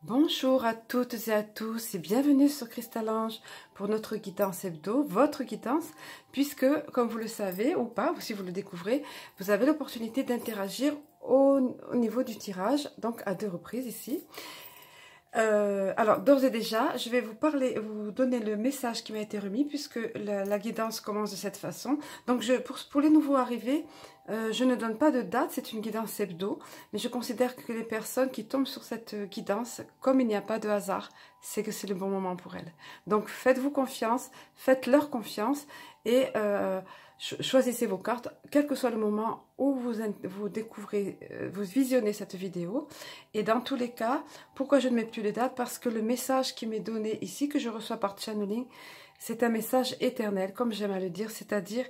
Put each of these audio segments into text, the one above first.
Bonjour à toutes et à tous et bienvenue sur Cristal Ange pour notre guidance hebdo, votre guidance, puisque comme vous le savez ou pas, ou si vous le découvrez, vous avez l'opportunité d'interagir au niveau du tirage, donc à 2 reprises ici. Alors d'ores et déjà, je vais vous donner le message qui m'a été remis puisque la guidance commence de cette façon. Donc pour les nouveaux arrivés, je ne donne pas de date, c'est une guidance hebdo, mais je considère que les personnes qui tombent sur cette guidance, comme il n'y a pas de hasard, c'est que c'est le bon moment pour elles. Donc faites-vous confiance, faites-leur confiance et choisissez vos cartes, quel que soit le moment où vous découvrez, vous visionnez cette vidéo. Et dans tous les cas, pourquoi je ne mets plus les dates? Parce que le message qui m'est donné ici, que je reçois par channeling, c'est un message éternel, comme j'aime à le dire, c'est-à-dire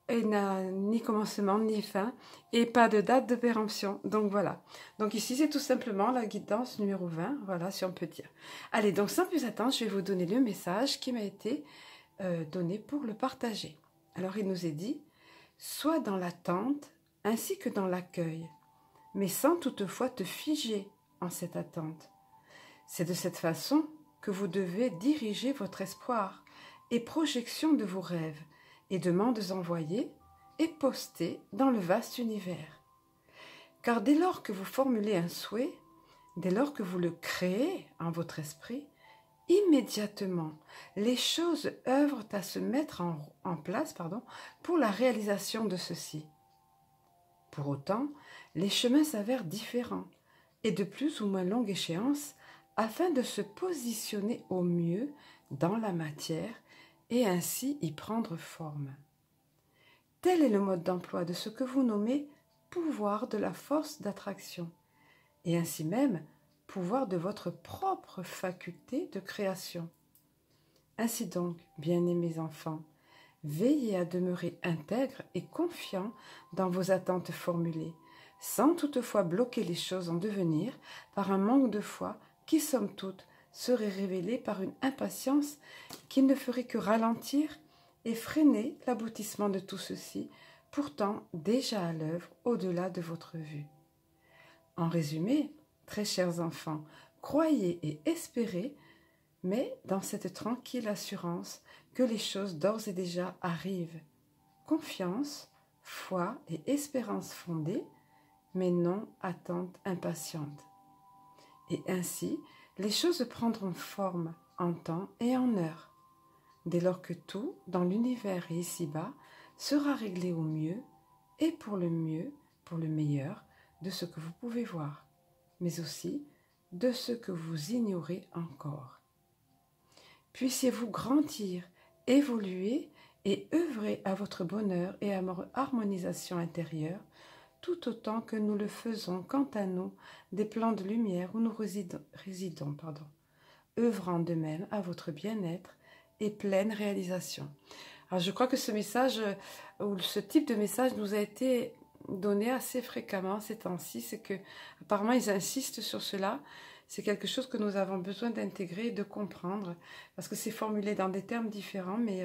il n'a ni commencement ni fin et pas de date de péremption. Donc voilà. Donc ici, c'est tout simplement la guidance numéro 20, voilà, si on peut dire. Allez, donc sans plus attendre, je vais vous donner le message qui m'a été donné pour le partager. Alors il nous est dit, sois dans l'attente ainsi que dans l'accueil, mais sans toutefois te figer en cette attente. C'est de cette façon que vous devez diriger votre espoir et projection de vos rêves et demandes envoyées et postées dans le vaste univers. Car dès lors que vous formulez un souhait, dès lors que vous le créez en votre esprit, immédiatement, les choses œuvrent à se mettre en place pour la réalisation de ceci. Pour autant, les chemins s'avèrent différents et de plus ou moins longue échéance afin de se positionner au mieux dans la matière et ainsi y prendre forme. Tel est le mode d'emploi de ce que vous nommez pouvoir de la force d'attraction et ainsi même pouvoir de votre propre faculté de création. Ainsi donc, bien-aimés enfants, veillez à demeurer intègres et confiants dans vos attentes formulées, sans toutefois bloquer les choses en devenir par un manque de foi qui, somme toute, serait révélé par une impatience qui ne ferait que ralentir et freiner l'aboutissement de tout ceci, pourtant déjà à l'œuvre au-delà de votre vue. En résumé, très chers enfants, croyez et espérez, mais dans cette tranquille assurance que les choses d'ores et déjà arrivent. Confiance, foi et espérance fondée, mais non attente impatiente. Et ainsi, les choses prendront forme en temps et en heure, dès lors que tout, dans l'univers et ici-bas, sera réglé au mieux, et pour le meilleur de ce que vous pouvez voir, mais aussi de ce que vous ignorez encore. Puissiez-vous grandir, évoluer et œuvrer à votre bonheur et à votre harmonisation intérieure, tout autant que nous le faisons quant à nous des plans de lumière où nous résidons, œuvrant de même à votre bien-être et pleine réalisation. Alors je crois que ce message, ou ce type de message nous a été donné assez fréquemment ces temps-ci, c'est que apparemment ils insistent sur cela. C'est quelque chose que nous avons besoin d'intégrer et de comprendre, parce que c'est formulé dans des termes différents, mais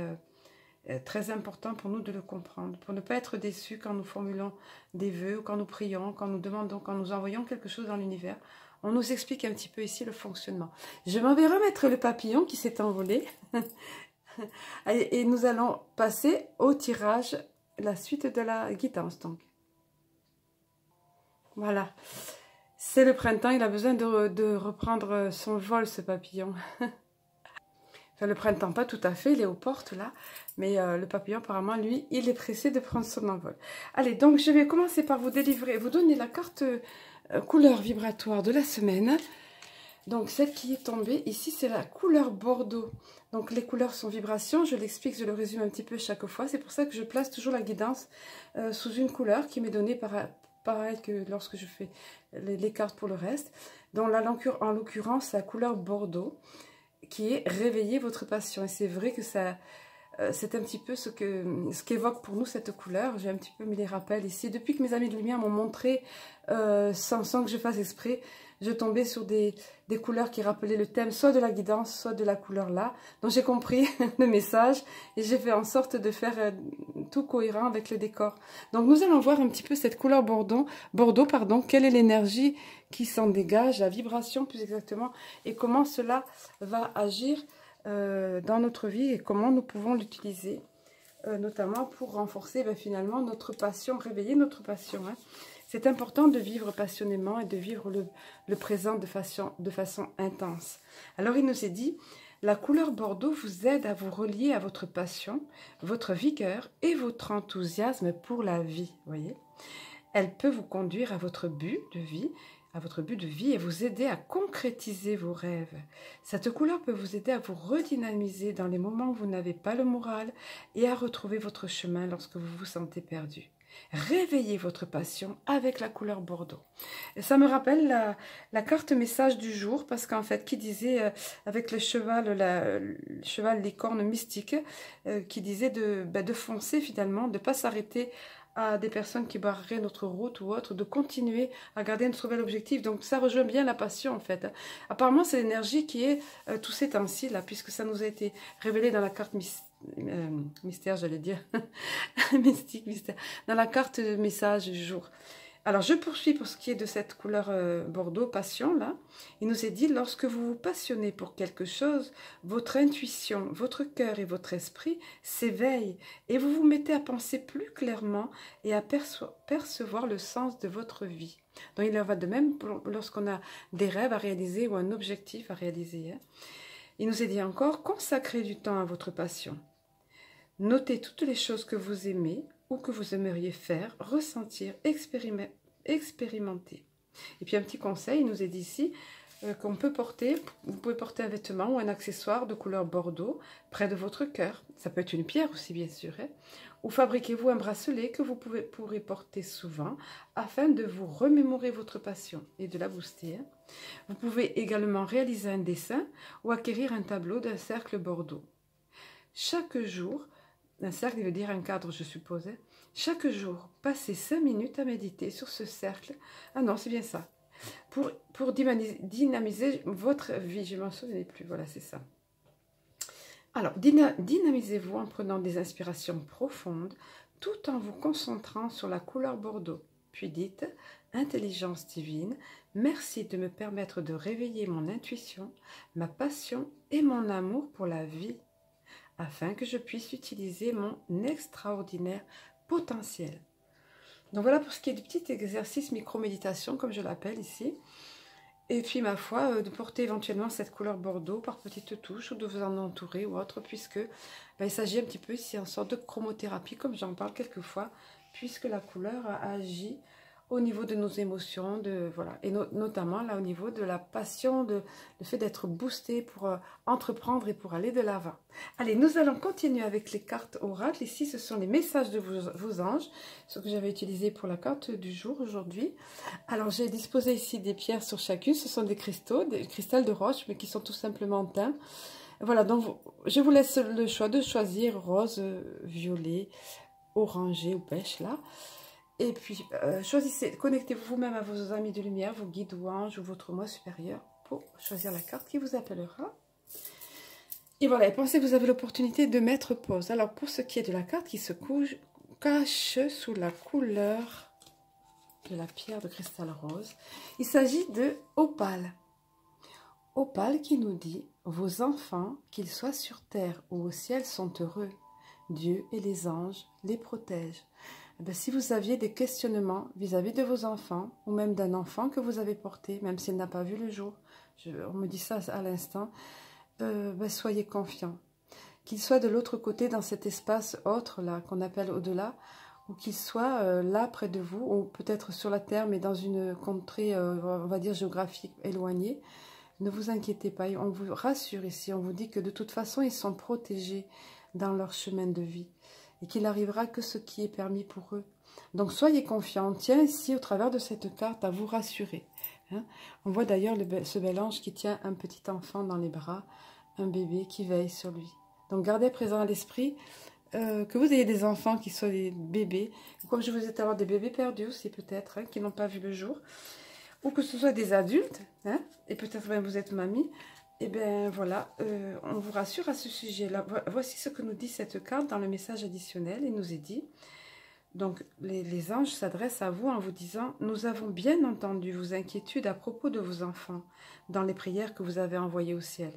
très important pour nous de le comprendre, pour ne pas être déçus quand nous formulons des vœux, ou quand nous prions, quand nous demandons, quand nous envoyons quelque chose dans l'univers. On nous explique un petit peu ici le fonctionnement. Je m'en vais remettre le papillon qui s'est envolé. Et nous allons passer au tirage, la suite de la guidance. Donc. Voilà. C'est le printemps, il a besoin de reprendre son vol, ce papillon. Enfin, le printemps, pas tout à fait, il est aux portes là. Mais le papillon, apparemment, lui, il est pressé de prendre son envol. Allez, donc je vais commencer par vous donner la carte couleur vibratoire de la semaine. Donc celle qui est tombée ici, c'est la couleur bordeaux. Donc les couleurs sont vibrations, je l'explique, je le résume un petit peu chaque fois. C'est pour ça que je place toujours la guidance sous une couleur qui m'est donnée pareil que lorsque je fais les cartes pour le reste. Donc là, en l'occurrence, la couleur bordeaux qui est réveiller votre passion. Et c'est vrai que ça... c'est un petit peu ce qu'évoque pour nous cette couleur. J'ai un petit peu mis les rappels ici. Depuis que mes amis de lumière m'ont montré, sans que je fasse exprès, je tombais sur des couleurs qui rappelaient le thème soit de la guidance, soit de la couleur là. Donc j'ai compris le message et j'ai fait en sorte de faire tout cohérent avec le décor. Donc nous allons voir un petit peu cette couleur Bordeaux, quelle est l'énergie qui s'en dégage, la vibration plus exactement, et comment cela va agir dans notre vie et comment nous pouvons l'utiliser. Notamment pour renforcer finalement notre passion, réveiller notre passion. Hein. C'est important de vivre passionnément et de vivre le présent de façon intense. Alors il nous est dit, la couleur Bordeaux vous aide à vous relier à votre passion, votre vigueur et votre enthousiasme pour la vie. Voyez, elle peut vous conduire à votre but de vie, et vous aider à concrétiser vos rêves. Cette couleur peut vous aider à vous redynamiser dans les moments où vous n'avez pas le moral et à retrouver votre chemin lorsque vous vous sentez perdu. Réveillez votre passion avec la couleur Bordeaux. Et ça me rappelle la carte message du jour, parce qu'en fait, qui disait, avec le cheval licorne mystique, qui disait de foncer finalement, de ne pas s'arrêter à des personnes qui barreraient notre route ou autre, de continuer à garder notre nouvel objectif. Donc ça rejoint bien la passion en fait. Apparemment c'est l'énergie qui est tous ces temps-ci là, puisque ça nous a été révélé dans la carte mystère, j'allais dire, mystique, mystère, dans la carte de message du jour. Alors je poursuis pour ce qui est de cette couleur Bordeaux, passion là. Il nous est dit, lorsque vous vous passionnez pour quelque chose, votre intuition, votre cœur et votre esprit s'éveillent et vous vous mettez à penser plus clairement et à percevoir le sens de votre vie. Donc il en va de même lorsqu'on a des rêves à réaliser ou un objectif à réaliser. Hein. Il nous est dit encore, consacrez du temps à votre passion. Notez toutes les choses que vous aimez ou que vous aimeriez faire, ressentir, expérimenter. Et puis un petit conseil, il nous est dit ici qu'on peut porter, vous pouvez porter un vêtement ou un accessoire de couleur Bordeaux près de votre cœur. Ça peut être une pierre aussi bien sûr. Hein. Ou fabriquez-vous un bracelet que vous pourrez porter souvent afin de vous remémorer votre passion et de la booster. Hein. Vous pouvez également réaliser un dessin ou acquérir un tableau d'un cercle Bordeaux. Chaque jour, un cercle veut dire un cadre, je suppose. Hein. Chaque jour, passez 5 minutes à méditer sur ce cercle. Ah non, c'est bien ça. Pour dynamiser votre vie. Je ne m'en souvenais plus. Voilà, c'est ça. Alors, dynamisez-vous en prenant des inspirations profondes, tout en vous concentrant sur la couleur Bordeaux. Puis dites, intelligence divine, merci de me permettre de réveiller mon intuition, ma passion et mon amour pour la vie, afin que je puisse utiliser mon extraordinaire potentiel. Donc voilà pour ce qui est du petit exercice micro-méditation, comme je l'appelle ici. Et puis, ma foi, de porter éventuellement cette couleur Bordeaux par petites touches ou de vous en entourer ou autre, puisque il s'agit un petit peu ici en sorte de chromothérapie, comme j'en parle quelquefois, puisque la couleur agit au niveau de nos émotions, voilà, et notamment là au niveau de la passion, le fait d'être boosté pour entreprendre et pour aller de l'avant. Allez, nous allons continuer avec les cartes oracles. Ici, ce sont les messages de vos anges, ce que j'avais utilisé pour la carte du jour aujourd'hui. Alors, j'ai disposé ici des pierres sur chacune. Ce sont des cristaux, des cristals de roche, mais qui sont tout simplement teints. Voilà, donc je vous laisse le choix de choisir rose, violet, orangé ou pêche là. Et puis, choisissez, connectez-vous vous-même à vos amis de lumière, vos guides ou anges ou votre moi supérieur pour choisir la carte qui vous appellera. Et voilà, et pensez que vous avez l'opportunité de mettre pause. Alors, pour ce qui est de la carte qui se cache sous la couleur de la pierre de cristal rose, il s'agit de Opale. Opale qui nous dit, vos enfants, qu'ils soient sur terre ou au ciel, sont heureux. Dieu et les anges les protègent. Si vous aviez des questionnements vis-à-vis de vos enfants, ou même d'un enfant que vous avez porté, même s'il n'a pas vu le jour, on me dit ça à l'instant, soyez confiants. Qu'il soit de l'autre côté dans cet espace autre là qu'on appelle au-delà, ou qu'il soit là près de vous, ou peut-être sur la terre, mais dans une contrée, on va dire géographique éloignée, ne vous inquiétez pas, on vous rassure ici, on vous dit que de toute façon ils sont protégés dans leur chemin de vie. Et qu'il n'arrivera que ce qui est permis pour eux. Donc soyez confiants. On tient ici, au travers de cette carte, à vous rassurer. Hein. On voit d'ailleurs ce bel ange qui tient un petit enfant dans les bras, un bébé qui veille sur lui. Donc gardez présent à l'esprit que vous ayez des enfants qui soient des bébés. Comme je vous ai dit, avoir des bébés perdus aussi peut-être, hein, qui n'ont pas vu le jour. ou que ce soit des adultes, hein, et peut-être même vous êtes mamie, et bien voilà, on vous rassure à ce sujet-là. Voici ce que nous dit cette carte dans le message additionnel. Il nous est dit, donc les anges s'adressent à vous en vous disant, nous avons bien entendu vos inquiétudes à propos de vos enfants dans les prières que vous avez envoyées au ciel.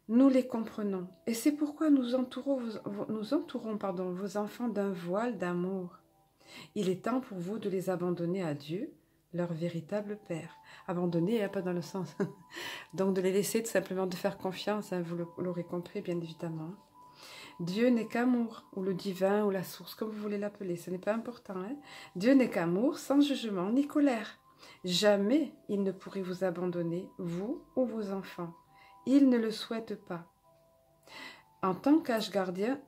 Nous les comprenons, et c'est pourquoi nous entourons vos enfants d'un voile d'amour. Il est temps pour vous de les abandonner à Dieu, leur véritable Père. Abandonner, hein, pas dans le sens. Donc de les laisser tout simplement, de faire confiance, hein, vous l'aurez compris bien évidemment. Dieu n'est qu'amour, ou le divin, ou la source, comme vous voulez l'appeler, ce n'est pas important. Hein. Dieu n'est qu'amour, sans jugement ni colère. Jamais il ne pourrait vous abandonner, vous ou vos enfants. Il ne le souhaite pas. En tant qu'ange gardien,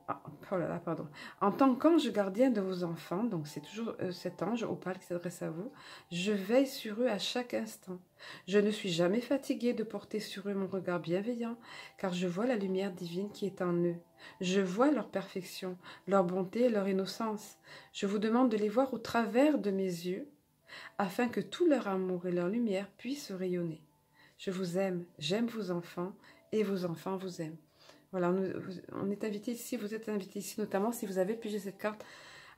en tant qu'ange gardien de vos enfants, donc c'est toujours cet ange opale qui s'adresse à vous, je veille sur eux à chaque instant. Je ne suis jamais fatiguée de porter sur eux mon regard bienveillant, car je vois la lumière divine qui est en eux. Je vois leur perfection, leur bonté et leur innocence. Je vous demande de les voir au travers de mes yeux, afin que tout leur amour et leur lumière puissent rayonner. Je vous aime, j'aime vos enfants, et vos enfants vous aiment. Voilà, on est invité ici, vous êtes invité ici, notamment si vous avez pigé cette carte,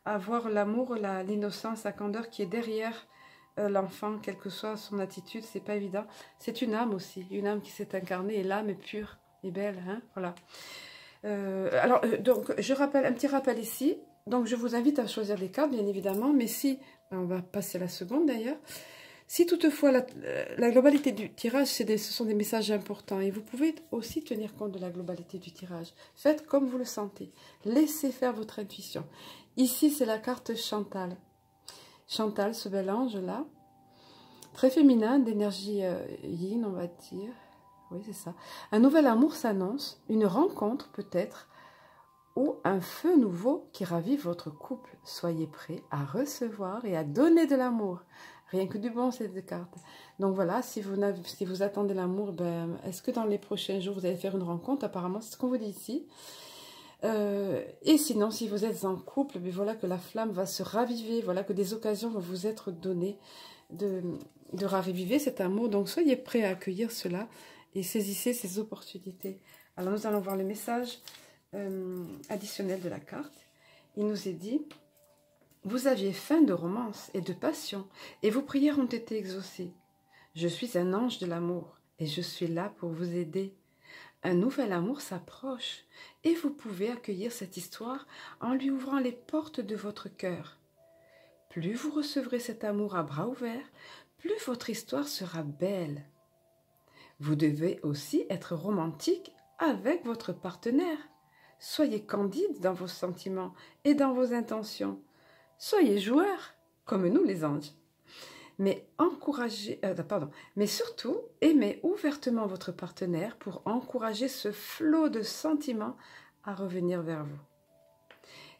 à voir l'amour, l'innocence, la candeur qui est derrière l'enfant, quelle que soit son attitude, c'est pas évident. C'est une âme aussi, une âme qui s'est incarnée, et l'âme est pure et belle, hein, voilà. Donc, je rappelle, un petit rappel ici, donc je vous invite à choisir des cartes, bien évidemment, mais si, on va passer à la seconde d'ailleurs. Si toutefois la globalité du tirage, ce sont des messages importants et vous pouvez aussi tenir compte de la globalité du tirage. Faites comme vous le sentez. Laissez faire votre intuition. Ici, c'est la carte Chantal. Chantal, ce bel ange-là, très féminin, d'énergie yin, on va dire. Oui, c'est ça. Un nouvel amour s'annonce, une rencontre peut-être, ou un feu nouveau qui ravive votre couple. Soyez prêts à recevoir et à donner de l'amour. Rien que du bon, ces deux cartes. Donc voilà, si vous attendez l'amour, ben, est-ce que dans les prochains jours, vous allez faire une rencontre? Apparemment, c'est ce qu'on vous dit ici. Et sinon, si vous êtes en couple, ben voilà que la flamme va se raviver. Voilà que des occasions vont vous être données de raviver cet amour. Donc soyez prêts à accueillir cela et saisissez ces opportunités. Alors nous allons voir le message additionnel de la carte. Il nous est dit... Vous aviez faim de romance et de passion, et vos prières ont été exaucées. Je suis un ange de l'amour, et je suis là pour vous aider. Un nouvel amour s'approche, et vous pouvez accueillir cette histoire en lui ouvrant les portes de votre cœur. Plus vous recevrez cet amour à bras ouverts, plus votre histoire sera belle. Vous devez aussi être romantique avec votre partenaire. Soyez candide dans vos sentiments et dans vos intentions. Soyez joueurs, comme nous les anges. Mais surtout, aimez ouvertement votre partenaire pour encourager ce flot de sentiments à revenir vers vous.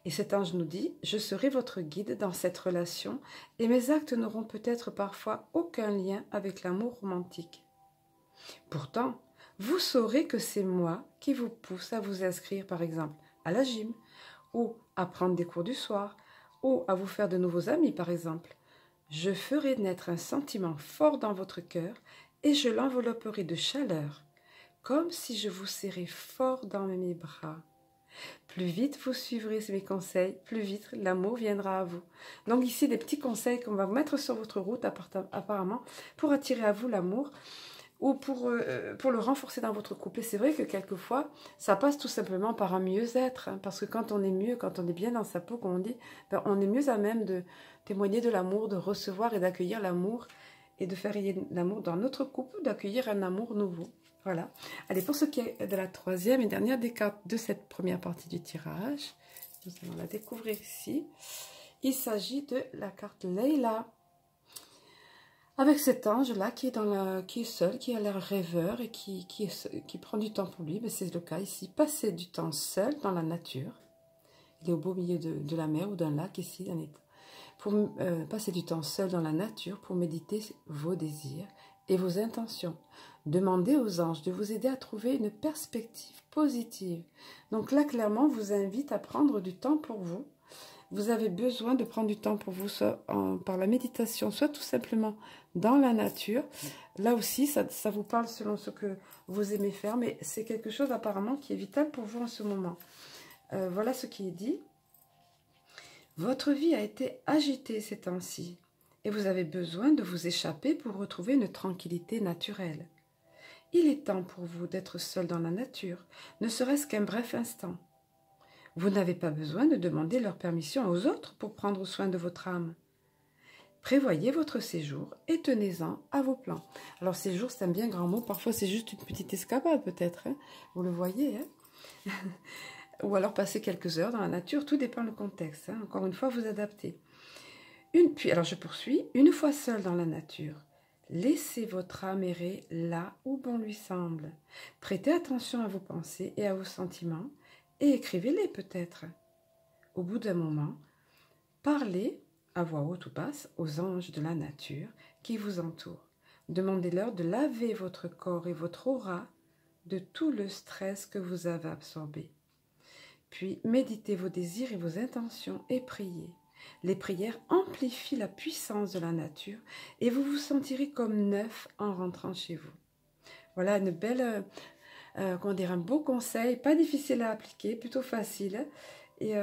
Et cet ange nous dit, je serai votre guide dans cette relation et mes actes n'auront peut-être parfois aucun lien avec l'amour romantique. Pourtant, vous saurez que c'est moi qui vous pousse à vous inscrire par exemple à la gym ou à prendre des cours du soir, ou à vous faire de nouveaux amis, par exemple. Je ferai naître un sentiment fort dans votre cœur et je l'envelopperai de chaleur, comme si je vous serrais fort dans mes bras. Plus vite vous suivrez mes conseils, plus vite l'amour viendra à vous. Donc ici, des petits conseils qu'on va vous mettre sur votre route, apparemment, pour attirer à vous l'amour, ou pour le renforcer dans votre couple. Et c'est vrai que quelquefois, ça passe tout simplement par un mieux-être, hein, parce que quand on est mieux, quand on est bien dans sa peau, comme on dit, ben, on est mieux à même de témoigner de l'amour, de recevoir et d'accueillir l'amour, et de faire rayonner l'amour dans notre couple, d'accueillir un amour nouveau. Voilà. Allez, pour ce qui est de la troisième et dernière des cartes de cette première partie du tirage, nous allons la découvrir ici. Il s'agit de la carte Leila. Avec cet ange-là qui est seul, qui a l'air rêveur et qui prend du temps pour lui, c'est le cas ici. Passer du temps seul dans la nature. Il est au beau milieu de la mer ou d'un lac ici. Pour passer du temps seul dans la nature pour méditer vos désirs et vos intentions. Demandez aux anges de vous aider à trouver une perspective positive. Donc là, clairement, vous invite à prendre du temps pour vous. vous avez besoin de prendre du temps pour vous, soit par la méditation, soit tout simplement dans la nature. Là aussi, ça vous parle selon ce que vous aimez faire, mais c'est quelque chose apparemment qui est vital pour vous en ce moment. Voilà ce qui est dit. Votre vie a été agitée ces temps-ci et vous avez besoin de vous échapper pour retrouver une tranquillité naturelle. Il est temps pour vous d'être seul dans la nature, ne serait-ce qu'un bref instant. Vous n'avez pas besoin de demander leur permission aux autres pour prendre soin de votre âme. Prévoyez votre séjour et tenez-en à vos plans. Alors séjour, c'est un bien grand mot, parfois c'est juste une petite escapade peut-être, hein, vous le voyez, hein. Ou alors passer quelques heures dans la nature, tout dépend du contexte, hein. Encore une fois, vous adaptez. Puis, alors je poursuis, une fois seul dans la nature, laissez votre âme errer là où bon lui semble. Prêtez attention à vos pensées et à vos sentiments et écrivez-les peut-être. Au bout d'un moment, parlez à voix haute ou basse aux anges de la nature qui vous entourent. Demandez-leur de laver votre corps et votre aura de tout le stress que vous avez absorbé. Puis méditez vos désirs et vos intentions et priez. Les prières amplifient la puissance de la nature et vous vous sentirez comme neuf en rentrant chez vous. Voilà une belle, comment dire, un beau conseil, pas difficile à appliquer, plutôt facile. Et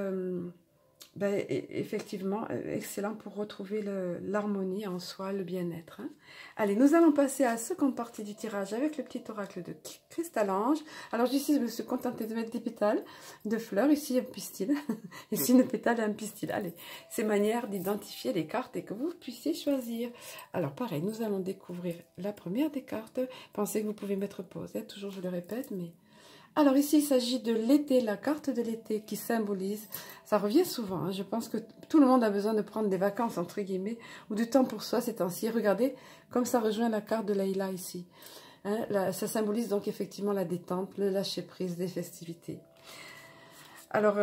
effectivement, excellent pour retrouver l'harmonie en soi, le bien-être. Hein. Allez, nous allons passer à la seconde partie du tirage avec le petit oracle de Cristal-Ange. Alors ici, je me suis contentée de mettre des pétales de fleurs. Ici, un pistil. Ici, une pétale et un pistil. Allez, c'est manière d'identifier les cartes et que vous puissiez choisir. Alors, pareil, nous allons découvrir la première des cartes. Pensez que vous pouvez mettre pause. Hein. Toujours, je le répète, mais... Alors ici, il s'agit de l'été, la carte de l'été qui symbolise, ça revient souvent, hein, je pense que tout le monde a besoin de prendre des vacances, entre guillemets, ou du temps pour soi ces temps-ci. Regardez comme ça rejoint la carte de Leïla ici. Hein, ça symbolise donc effectivement la détente, le lâcher-prise des festivités. Alors,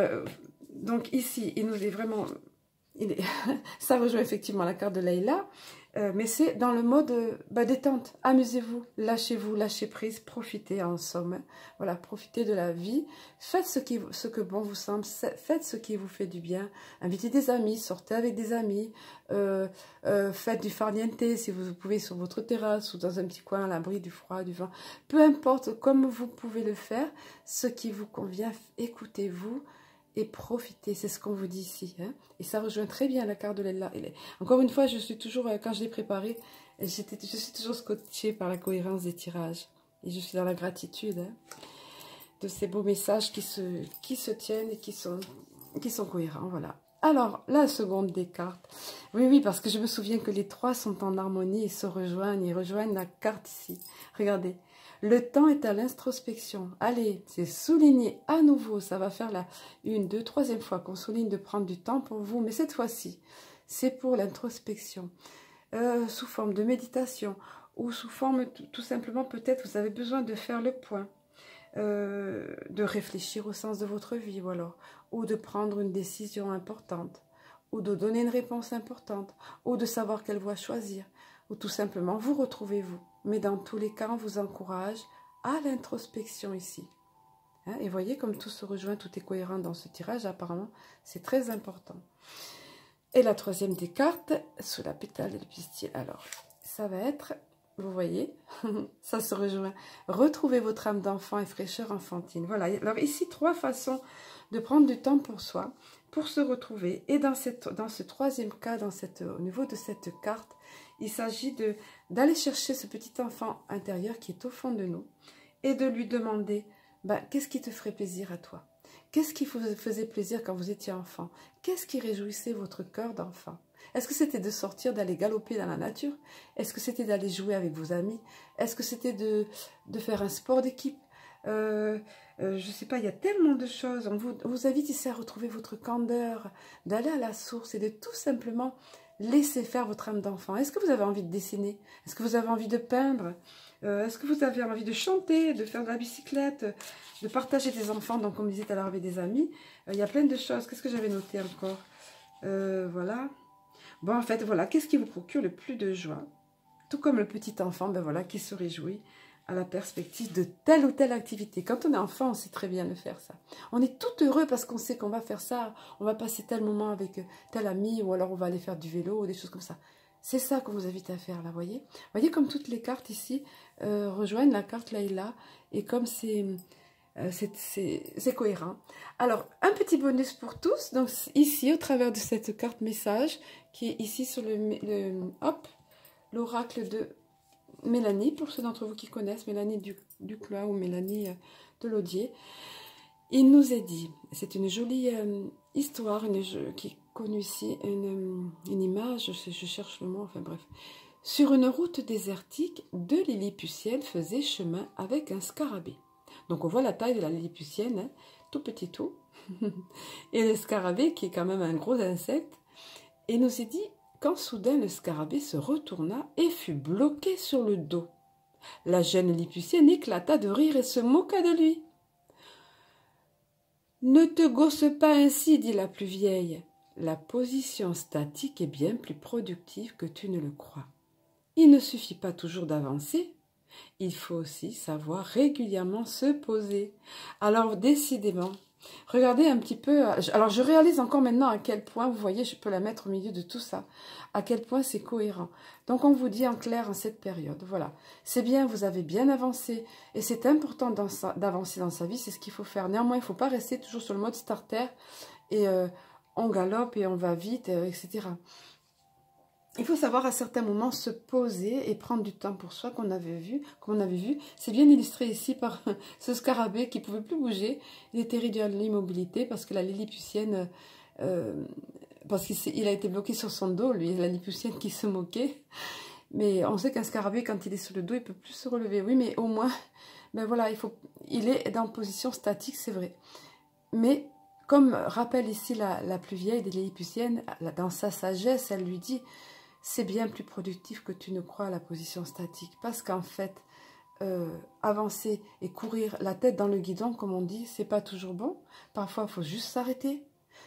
donc ici, il nous est vraiment... ça rejoint effectivement la carte de Leïla, mais c'est dans le mode détente. Amusez-vous, lâchez prise, profitez en somme. Voilà, profitez de la vie. Faites ce que bon vous semble, faites ce qui vous fait du bien. Invitez des amis, sortez avec des amis, faites du farniente si vous pouvez sur votre terrasse ou dans un petit coin à l'abri du froid, du vent. Peu importe comme vous pouvez le faire, ce qui vous convient, écoutez-vous. Et profitez, c'est ce qu'on vous dit ici. Hein? Et ça rejoint très bien la carte de Leïla. Encore une fois, je suis toujours, quand je l'ai préparé, je suis toujours scotchée par la cohérence des tirages. Et je suis dans la gratitude hein, de ces beaux messages qui se tiennent et qui sont cohérents. Voilà. Alors, la seconde des cartes. Oui, parce que je me souviens que les trois sont en harmonie et se rejoignent. Ils rejoignent la carte ici. Regardez. Le temps est à l'introspection. Allez, c'est souligné à nouveau. Ça va faire la 1, 2, 3e fois qu'on souligne de prendre du temps pour vous. Mais cette fois-ci, c'est pour l'introspection. Sous forme de méditation ou sous forme, tout simplement, peut-être, vous avez besoin de faire le point. De réfléchir au sens de votre vie, ou de prendre une décision importante, ou de donner une réponse importante, ou de savoir quelle voie choisir, ou tout simplement vous retrouvez-vous. Mais dans tous les cas, on vous encourage à l'introspection ici. Hein, et voyez comme tout se rejoint, tout est cohérent dans ce tirage, apparemment, c'est très important. Et la troisième des cartes, sous la pétale et le pistil, alors, ça va être... Vous voyez, ça se rejoint. Retrouvez votre âme d'enfant et fraîcheur enfantine. Voilà, alors ici, 3 façons de prendre du temps pour soi, pour se retrouver. Et dans ce troisième cas, au niveau de cette carte, il s'agit d'aller chercher ce petit enfant intérieur qui est au fond de nous et de lui demander, qu'est-ce qui te ferait plaisir à toi? Qu'est-ce qui vous faisait plaisir quand vous étiez enfant? Qu'est-ce qui réjouissait votre cœur d'enfant? Est-ce que c'était de sortir, d'aller galoper dans la nature? Est-ce que c'était d'aller jouer avec vos amis? Est-ce que c'était de faire un sport d'équipe? Je ne sais pas, il y a tellement de choses. On vous invite ici à retrouver votre candeur, d'aller à la source et de tout simplement laisser faire votre âme d'enfant. Est-ce que vous avez envie de dessiner? Est-ce que vous avez envie de peindre? Est-ce que vous avez envie de chanter, de faire de la bicyclette, de partager des enfants, donc comme je disais tout à l'heure avec des amis? Il y a plein de choses. Qu'est-ce que j'avais noté encore? Voilà. Bon, en fait, voilà, qu'est-ce qui vous procure le plus de joie? Tout comme le petit enfant, voilà, qui se réjouit à la perspective de telle ou telle activité. Quand on est enfant, on sait très bien le faire, ça. On est tout heureux parce qu'on sait qu'on va faire ça, on va passer tel moment avec tel ami, ou alors on va aller faire du vélo, ou des choses comme ça. C'est ça qu'on vous invite à faire, là, voyez. Voyez comme toutes les cartes ici rejoignent la carte Layla, et comme c'est cohérent. Alors, un petit bonus pour tous. Donc, ici, au travers de cette carte message, qui est ici sur l'oracle de Mélanie, pour ceux d'entre vous qui connaissent, Mélanie Duclois ou Mélanie Delaudier, il nous est dit, c'est une jolie histoire qui est connue ici, une image, je cherche le mot, enfin bref. Sur une route désertique, 2 lilliputiennes faisaient chemin avec un scarabée. Donc on voit la taille de la lilliputienne, hein, tout petit tout, et le scarabée qui est quand même un gros insecte, et nous est dit, quand soudain le scarabée se retourna et fut bloqué sur le dos. La jeune lilliputienne éclata de rire et se moqua de lui. « Ne te gosse pas ainsi, dit la plus vieille. La position statique est bien plus productive que tu ne le crois. Il ne suffit pas toujours d'avancer. Il faut aussi savoir régulièrement se poser. » Alors, décidément, regardez un petit peu. Alors, je réalise encore maintenant à quel point, vous voyez, je peux la mettre au milieu de tout ça, à quel point c'est cohérent. Donc, on vous dit en clair en cette période, voilà, c'est bien, vous avez bien avancé, et c'est important d'avancer dans sa vie, c'est ce qu'il faut faire. Néanmoins, il ne faut pas rester toujours sur le mode starter, et on galope et on va vite, etc. Il faut savoir à certains moments se poser et prendre du temps pour soi, comme on avait vu. C'est bien illustré ici par ce scarabée qui ne pouvait plus bouger. Il était réduit à l'immobilité parce que la lilliputienne, parce qu'il a été bloqué sur son dos, lui, la lilliputienne qui se moquait. Mais on sait qu'un scarabée, quand il est sur le dos, il ne peut plus se relever. Oui, mais au moins, ben voilà, il est dans position statique, c'est vrai. Mais comme rappelle ici la plus vieille des lilliputiennes, dans sa sagesse, elle lui dit... C'est bien plus productif que tu ne crois à la position statique. Parce qu'en fait, avancer et courir la tête dans le guidon, comme on dit, c'est pas toujours bon. Parfois, il faut juste s'arrêter,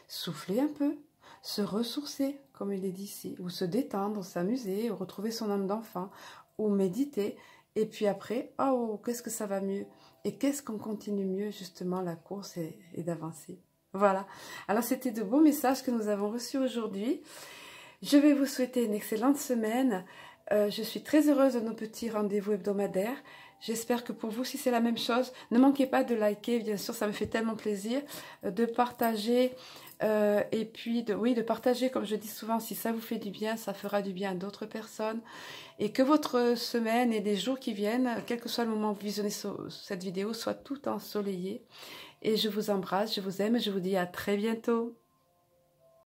souffler un peu, se ressourcer, comme il est dit ici, ou se détendre, s'amuser, ou retrouver son âme d'enfant, ou méditer. Et puis après, oh, qu'est-ce que ça va mieux? Et qu'est-ce qu'on continue mieux, justement, la course et d'avancer. Voilà. Alors, c'était de beaux messages que nous avons reçus aujourd'hui. Je vais vous souhaiter une excellente semaine. Je suis très heureuse de nos petits rendez-vous hebdomadaires. J'espère que pour vous, si c'est la même chose, ne manquez pas de liker, bien sûr, ça me fait tellement plaisir, de partager, et puis de partager, comme je dis souvent, si ça vous fait du bien, ça fera du bien à d'autres personnes. Et que votre semaine et les jours qui viennent, quel que soit le moment où vous visionnez cette vidéo, soient tout ensoleillés. Et je vous embrasse, je vous aime, et je vous dis à très bientôt.